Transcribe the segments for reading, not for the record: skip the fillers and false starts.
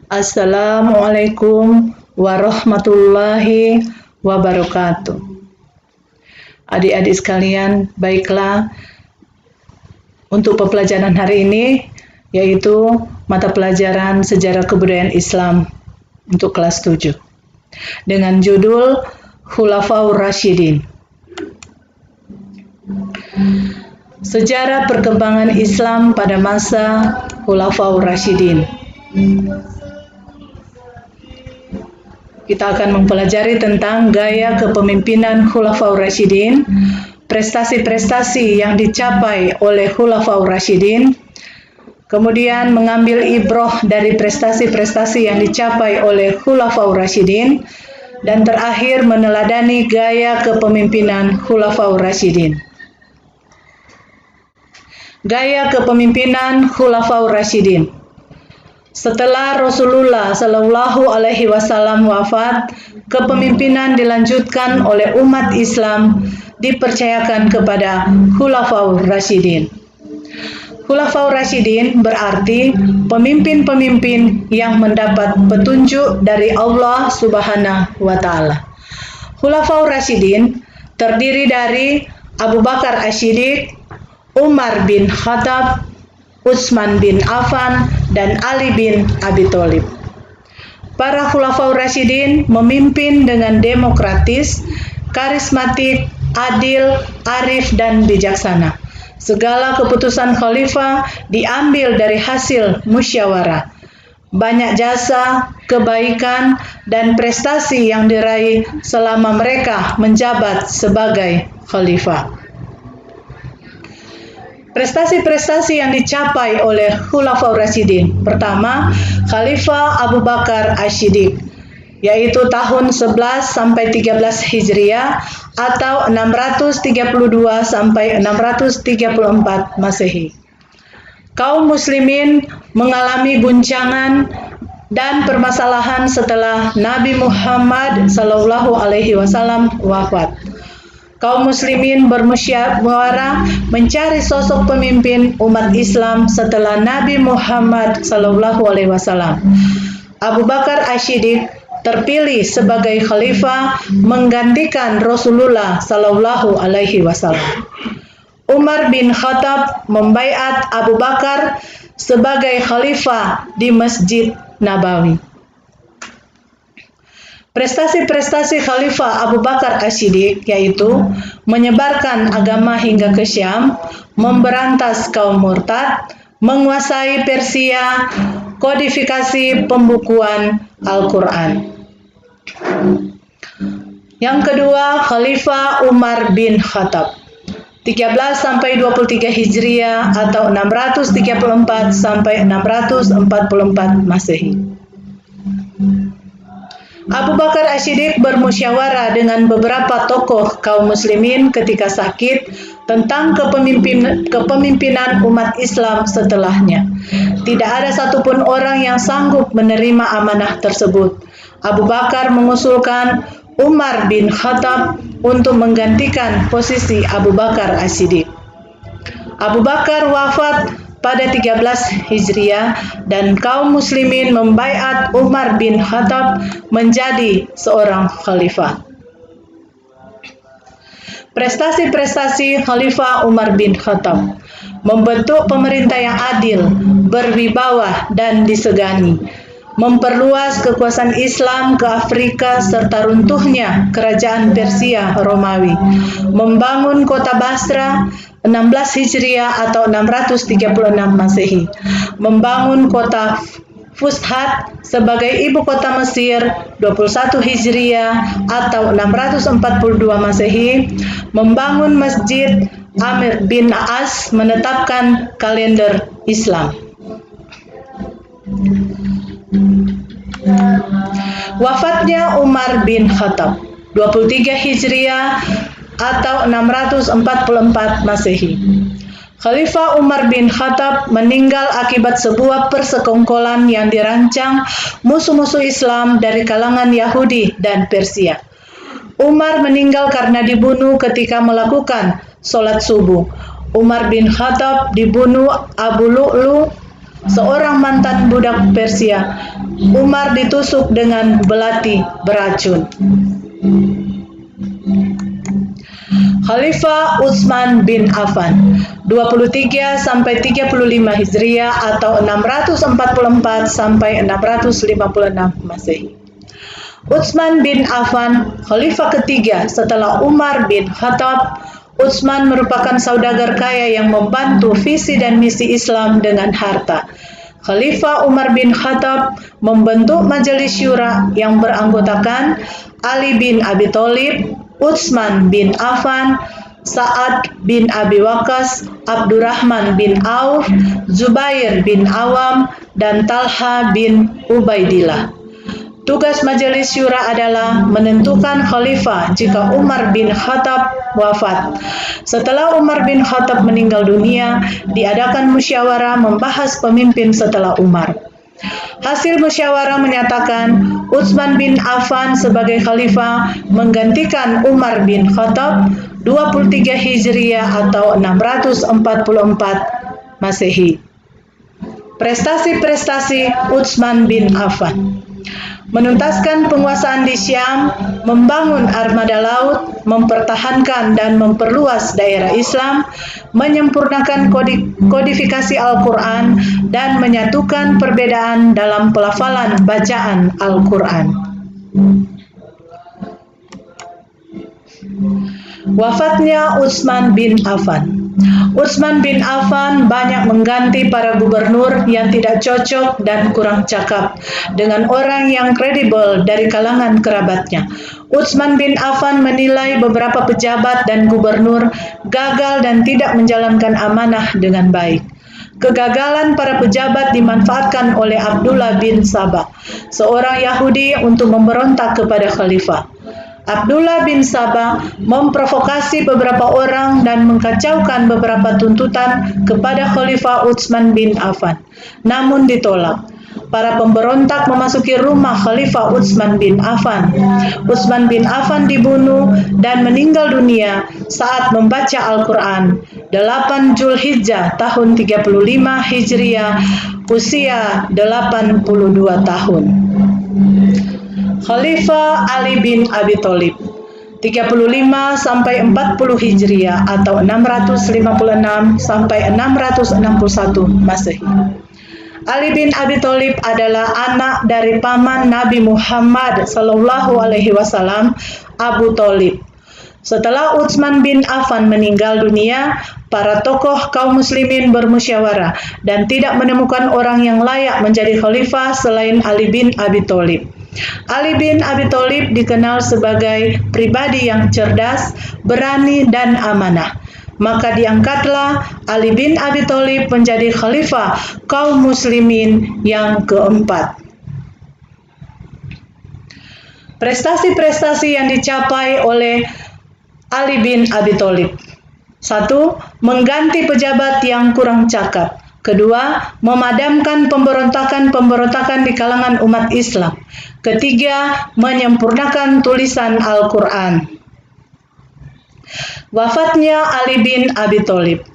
Assalamualaikum warahmatullahi wabarakatuh. Adik-adik sekalian, baiklah untuk pembelajaran hari ini yaitu mata pelajaran Sejarah Kebudayaan Islam untuk kelas 7 dengan judul Khulafaur Rasyidin. Sejarah perkembangan Islam pada masa Khulafaur Rasyidin. Kita akan mempelajari tentang gaya kepemimpinan Khulafaur Rasyidin, prestasi-prestasi yang dicapai oleh Khulafaur Rasyidin, kemudian mengambil ibrah dari prestasi-prestasi yang dicapai oleh Khulafaur Rasyidin, dan terakhir meneladani gaya kepemimpinan Khulafaur Rasyidin. Gaya kepemimpinan Khulafaur Rasyidin. Setelah Rasulullah Shallallahu Alaihi Wasallam wafat, kepemimpinan dilanjutkan oleh umat Islam dipercayakan kepada Khulafaur Rasyidin. Khulafaur Rasyidin berarti pemimpin-pemimpin yang mendapat petunjuk dari Allah Subhanahu wa Ta'ala. Khulafaur Rasyidin terdiri dari Abu Bakar As-Siddiq, Umar bin Khattab, Utsman bin Affan, dan Ali bin Abi Thalib. Para Khulafaur Rasyidin memimpin dengan demokratis, karismatik, adil, arif, dan bijaksana. Segala keputusan khalifah diambil dari hasil musyawarah. Banyak jasa, kebaikan, dan prestasi yang diraih selama mereka menjabat sebagai khalifah. Prestasi-prestasi yang dicapai oleh Khulafaur Rasyidin. Pertama, Khalifah Abu Bakar As-Siddiq, yaitu tahun 11 sampai 13 Hijriah atau 632 sampai 634 Masehi. Kaum muslimin mengalami guncangan dan permasalahan setelah Nabi Muhammad Sallallahu Alaihi Wasallam wafat. Kaum muslimin bermusyawarah mencari sosok pemimpin umat Islam setelah Nabi Muhammad Sallallahu Alaihi Wasallam. Abu Bakar As-Siddiq terpilih sebagai khalifah menggantikan Rasulullah Sallallahu Alaihi Wasallam. Umar bin Khattab membaiat Abu Bakar sebagai khalifah di Masjid Nabawi. Prestasi-prestasi Khalifah Abu Bakar As-Siddiq yaitu menyebarkan agama hingga ke Syam, memberantas kaum murtad, menguasai Persia, kodifikasi pembukuan Al-Quran. Yang kedua, Khalifah Umar bin Khattab, 13 sampai 23 Hijriah atau 634 sampai 644 Masehi. Abu Bakar As-Siddiq bermusyawarah dengan beberapa tokoh kaum muslimin ketika sakit tentang kepemimpinan umat Islam setelahnya. Tidak ada satupun orang yang sanggup menerima amanah tersebut. Abu Bakar mengusulkan Umar bin Khattab untuk menggantikan posisi Abu Bakar As-Siddiq. Abu Bakar wafat pada 13 Hijriah dan kaum muslimin membaiat Umar bin Khattab menjadi seorang khalifah. Prestasi-prestasi Khalifah Umar bin Khattab: membentuk pemerintah yang adil, berwibawa dan disegani, memperluas kekuasaan Islam ke Afrika serta runtuhnya kerajaan Persia Romawi, membangun kota Basra 16 Hijriah atau 636 Masehi, membangun kota Fushat sebagai ibu kota Mesir 21 Hijriah atau 642 Masehi, membangun Masjid Amr bin As, menetapkan kalender Islam. Wafatnya Umar bin Khattab 23 Hijriah atau 644 Masehi. Khalifah Umar bin Khattab meninggal akibat sebuah persekongkolan yang dirancang musuh-musuh Islam dari kalangan Yahudi dan Persia. Umar meninggal karena dibunuh ketika melakukan sholat subuh. Umar bin Khattab dibunuh Abu Lu'lu seorang mantan budak Persia. Umar ditusuk dengan belati beracun. Khalifah Utsman bin Affan 23 sampai 35 Hijriah atau 644 sampai 656 Masehi. Utsman bin Affan, khalifah ketiga setelah Umar bin Khattab. Utsman merupakan saudagar kaya yang membantu visi dan misi Islam dengan harta. Khalifah Umar bin Khattab membentuk majelis syura yang beranggotakan Ali bin Abi Thalib, Utsman bin Affan, Sa'ad bin Abi Waqqas, Abdurrahman bin Auf, Zubair bin Awam, dan Talha bin Ubaidillah. Tugas majelis syura adalah menentukan khalifah jika Umar bin Khattab wafat. Setelah Umar bin Khattab meninggal dunia, diadakan musyawarah membahas pemimpin setelah Umar. Hasil musyawarah menyatakan Utsman bin Affan sebagai khalifah menggantikan Umar bin Khattab 23 Hijriah atau 644 Masehi. Prestasi-prestasi Utsman bin Affan: menuntaskan penguasaan di Syam, membangun armada laut, mempertahankan dan memperluas daerah Islam, menyempurnakan kodifikasi Al-Quran, dan menyatukan perbedaan dalam pelafalan bacaan Al-Quran. Wafatnya Utsman bin Affan. Utsman bin Affan banyak mengganti para gubernur yang tidak cocok dan kurang cakap dengan orang yang kredibel dari kalangan kerabatnya. Utsman bin Affan menilai beberapa pejabat dan gubernur gagal dan tidak menjalankan amanah dengan baik. Kegagalan para pejabat dimanfaatkan oleh Abdullah bin Sabah, seorang Yahudi, untuk memberontak kepada khalifah. Abdullah bin Sabah memprovokasi beberapa orang dan mengkacaukan beberapa tuntutan kepada Khalifah Utsman bin Affan, namun ditolak. Para pemberontak memasuki rumah Khalifah Utsman bin Affan. Utsman bin Affan dibunuh dan meninggal dunia saat membaca Al-Quran 8 Zulhijjah tahun 35 Hijriah, usia 82 tahun. Khalifah Ali bin Abi Thalib 35 sampai 40 Hijriah atau 656 sampai 661 Masehi. Ali bin Abi Thalib adalah anak dari paman Nabi Muhammad SAW, Abu Thalib. Setelah Utsman bin Affan meninggal dunia, para tokoh kaum muslimin bermusyawarah dan tidak menemukan orang yang layak menjadi khalifah selain Ali bin Abi Thalib. Ali bin Abi Thalib dikenal sebagai pribadi yang cerdas, berani, dan amanah. Maka diangkatlah Ali bin Abi Thalib menjadi khalifah kaum muslimin yang keempat. Prestasi-prestasi yang dicapai oleh Ali bin Abi Thalib: 1. Mengganti pejabat yang kurang cakap. 2. Memadamkan pemberontakan di kalangan umat Islam. 3. Menyempurnakan tulisan Al-Quran. Wafatnya Ali bin Abi Thalib.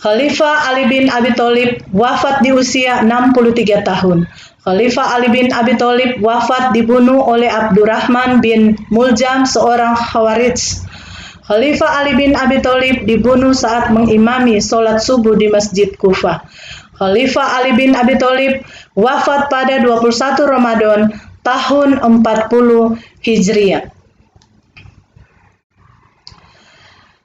Khalifah Ali bin Abi Thalib wafat di usia 63 tahun. Khalifah Ali bin Abi Thalib wafat dibunuh oleh Abdurrahman bin Muljam, seorang Khawarij. Khalifah Ali bin Abi Thalib dibunuh saat mengimami sholat subuh di Masjid Kufah. Khalifah Ali bin Abi Thalib wafat pada 21 Ramadan tahun 40 Hijriah.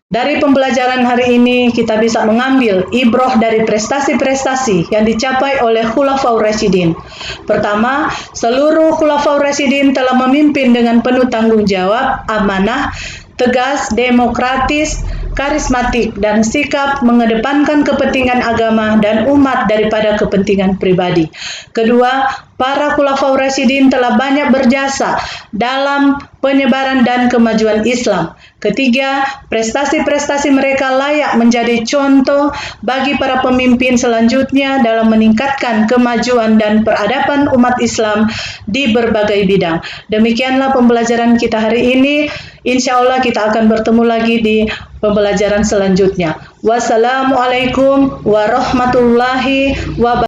Dari pembelajaran hari ini kita bisa mengambil ibrah dari prestasi-prestasi yang dicapai oleh Khulafaur Rasyidin. Pertama, seluruh Khulafaur Rasyidin telah memimpin dengan penuh tanggung jawab, amanah, tegas, demokratis, karismatik, dan sikap mengedepankan kepentingan agama dan umat daripada kepentingan pribadi. Kedua, para Khulafaur Rasyidin telah banyak berjasa dalam penyebaran dan kemajuan Islam. Ketiga, prestasi-prestasi mereka layak menjadi contoh bagi para pemimpin selanjutnya dalam meningkatkan kemajuan dan peradaban umat Islam di berbagai bidang. Demikianlah pembelajaran kita hari ini. Insya Allah kita akan bertemu lagi di pembelajaran selanjutnya. Wassalamualaikum warahmatullahi wabarakatuh.